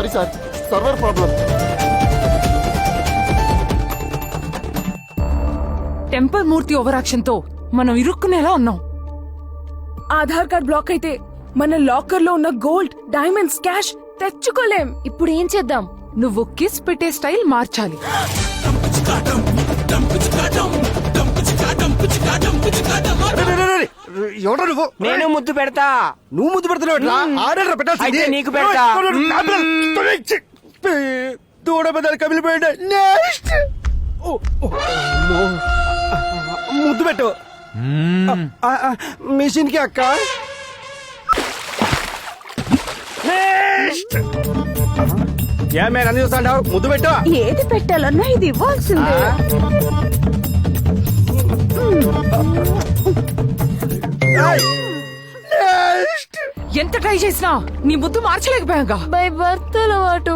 Sorry sir, server problem. Temper Murthy overaction తో మనం ఇరుక్కునేలా ఉన్నాం. ఆధార్ కార్డ్ బ్లాక్ అయితే మన లాకర్ లో ఉన్న గోల్డ్, డైమండ్స్, క్యాష్ తెచ్చుకోలేం. ఇప్పుడు ఏం చేద్దాం? నువ్వు కిస్ పెట్టే స్టైల్ మార్చాలి. ఎవడో నువ్వు? నేను ముద్దు పెడతా. నువ్వు ముద్దు పెడుతున్నావు. ఆర్డర్ పెట్టాల్సింది. అయితే నీకు పెడతా. దూడ పెద్దలు కమిలిపోయాడు. నెక్స్ట్ ముద్దు పెట్టు. మిషన్ కి అక్క. ఏమే చూస్తాంటావు? ముద్దు పెట్టు. ఏది పెట్టాలన్నా ఇది ఇవ్వాల్సిందే. ఎంత ట్రై చేసినా నీ ముద్దు మార్చలేకపోయాగా. బై బర్త్ అలవాటు.